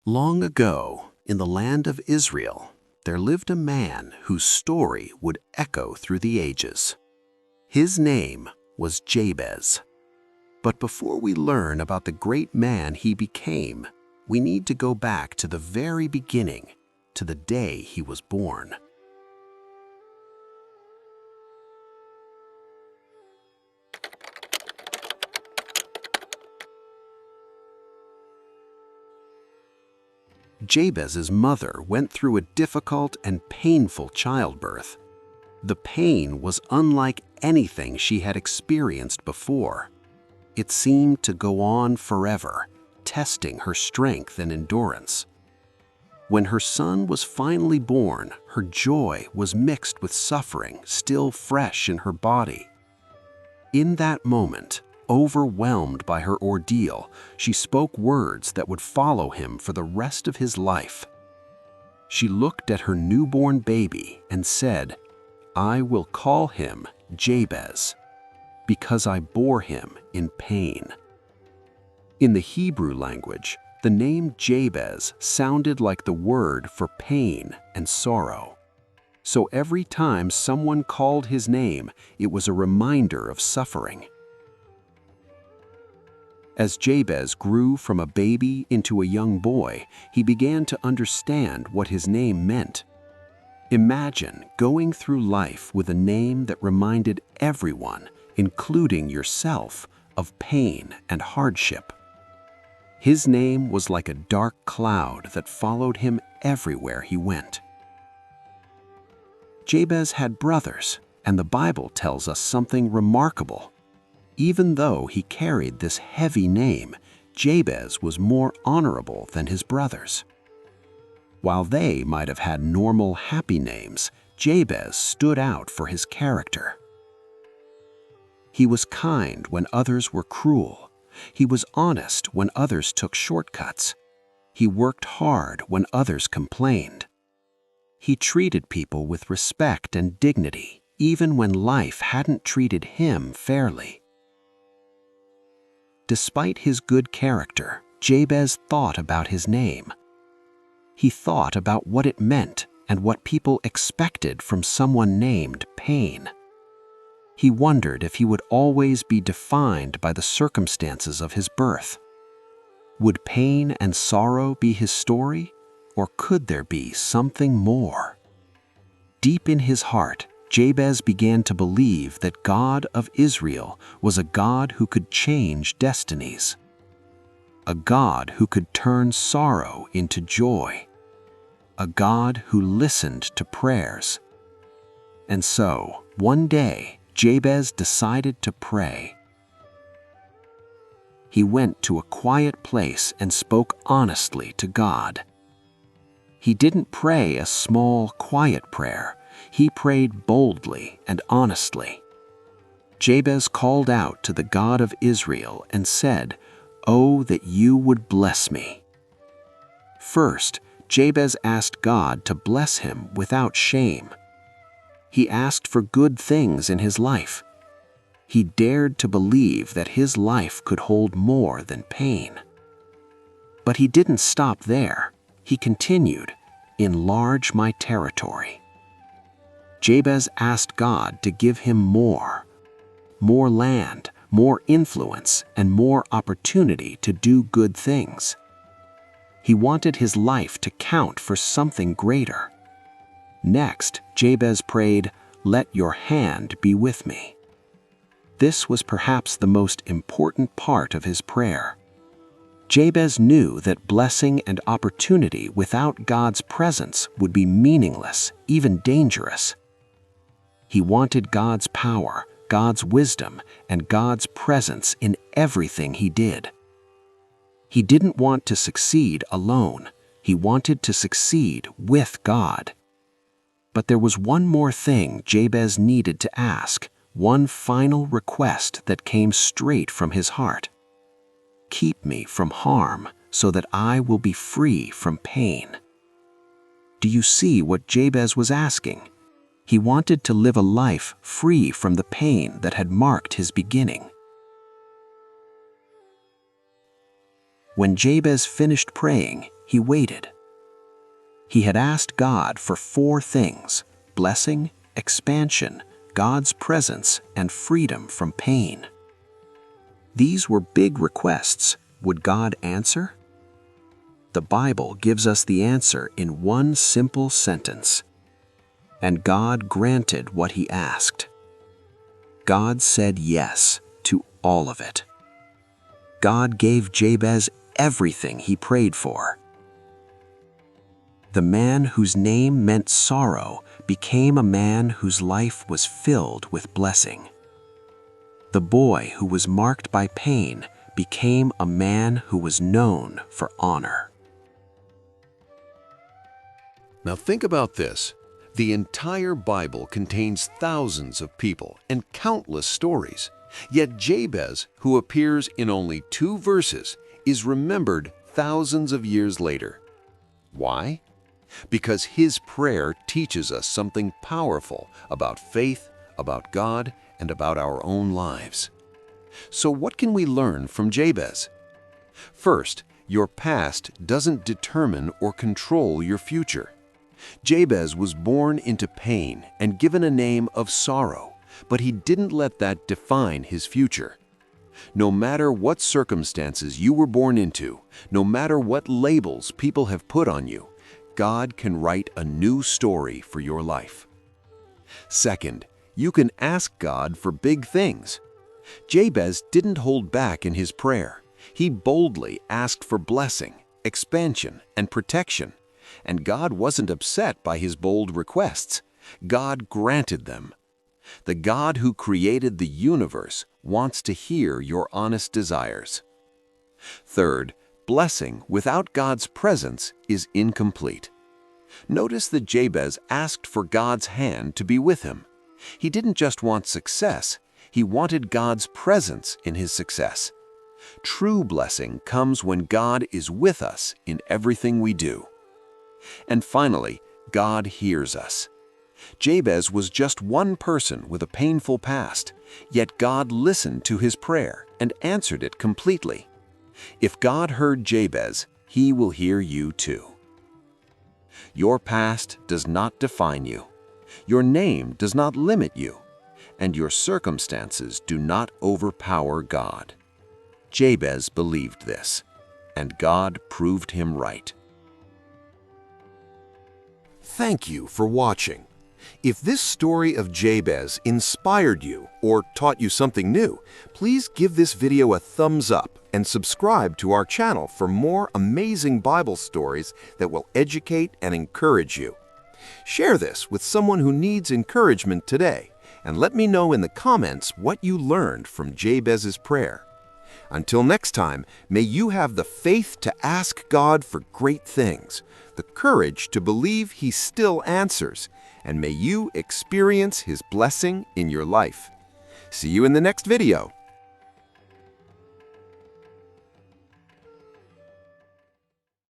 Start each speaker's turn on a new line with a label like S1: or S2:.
S1: Long ago, in the land of Israel, there lived a man whose story would echo through the ages. His name was Jabez. But before we learn about the great man he became, we need to go back to the very beginning, to the day he was born. Jabez's mother went through a difficult and painful childbirth. The pain was unlike anything she had experienced before. It seemed to go on forever, testing her strength and endurance. When her son was finally born, her joy was mixed with suffering still fresh in her body. In that moment, overwhelmed by her ordeal, she spoke words that would follow him for the rest of his life. She looked at her newborn baby and said, "I will call him Jabez, because I bore him in pain." In the Hebrew language, the name Jabez sounded like the word for pain and sorrow. So every time someone called his name, it was a reminder of suffering. As Jabez grew from a baby into a young boy, he began to understand what his name meant. Imagine going through life with a name that reminded everyone, including yourself, of pain and hardship. His name was like a dark cloud that followed him everywhere he went. Jabez had brothers, and the Bible tells us something remarkable. Even though he carried this heavy name, Jabez was more honorable than his brothers. While they might have had normal, happy names, Jabez stood out for his character. He was kind when others were cruel. He was honest when others took shortcuts. He worked hard when others complained. He treated people with respect and dignity, even when life hadn't treated him fairly. Despite his good character, Jabez thought about his name. He thought about what it meant and what people expected from someone named Pain. He wondered if he would always be defined by the circumstances of his birth. Would pain and sorrow be his story, or could there be something more? Deep in his heart, Jabez began to believe that God of Israel was a God who could change destinies, a God who could turn sorrow into joy, a God who listened to prayers. And so, one day, Jabez decided to pray. He went to a quiet place and spoke honestly to God. He didn't pray a small, quiet prayer. He prayed boldly and honestly. Jabez called out to the God of Israel and said, "Oh, that you would bless me." First, Jabez asked God to bless him without shame. He asked for good things in his life. He dared to believe that his life could hold more than pain. But he didn't stop there. He continued, "Enlarge my territory." Jabez asked God to give him more land, more influence, and more opportunity to do good things. He wanted his life to count for something greater. Next, Jabez prayed, "Let your hand be with me." This was perhaps the most important part of his prayer. Jabez knew that blessing and opportunity without God's presence would be meaningless, even dangerous. He wanted God's power, God's wisdom, and God's presence in everything he did. He didn't want to succeed alone. He wanted to succeed with God. But there was one more thing Jabez needed to ask, one final request that came straight from his heart. "Keep me from harm, so that I will be free from pain." Do you see what Jabez was asking? He wanted to live a life free from the pain that had marked his beginning. When Jabez finished praying, he waited. He had asked God for 4 things: blessing, expansion, God's presence, and freedom from pain. These were big requests. Would God answer? The Bible gives us the answer in one simple sentence. And God granted what he asked. God said yes to all of it. God gave Jabez everything he prayed for. The man whose name meant sorrow became a man whose life was filled with blessing. The boy who was marked by pain became a man who was known for honor.
S2: Now think about this. The entire Bible contains thousands of people and countless stories. Yet Jabez, who appears in only 2 verses, is remembered thousands of years later. Why? Because his prayer teaches us something powerful about faith, about God, and about our own lives. So what can we learn from Jabez? First, your past doesn't determine or control your future. Jabez was born into pain and given a name of sorrow, but he didn't let that define his future. No matter what circumstances you were born into, no matter what labels people have put on you, God can write a new story for your life. Second, you can ask God for big things. Jabez didn't hold back in his prayer. He boldly asked for blessing, expansion, and protection. And God wasn't upset by his bold requests. God granted them. The God who created the universe wants to hear your honest desires. Third, blessing without God's presence is incomplete. Notice that Jabez asked for God's hand to be with him. He didn't just want success, he wanted God's presence in his success. True blessing comes when God is with us in everything we do. And finally, God hears us. Jabez was just one person with a painful past, yet God listened to his prayer and answered it completely. If God heard Jabez, he will hear you too. Your past does not define you. Your name does not limit you. And your circumstances do not overpower God. Jabez believed this, and God proved him right.
S3: Thank you for watching. If this story of Jabez inspired you or taught you something new, please give this video a thumbs up and subscribe to our channel for more amazing Bible stories that will educate and encourage you. Share this with someone who needs encouragement today, and let me know in the comments what you learned from Jabez's prayer. Until next time, may you have the faith to ask God for great things, the courage to believe He still answers, and may you experience His blessing in your life. See you in the next video.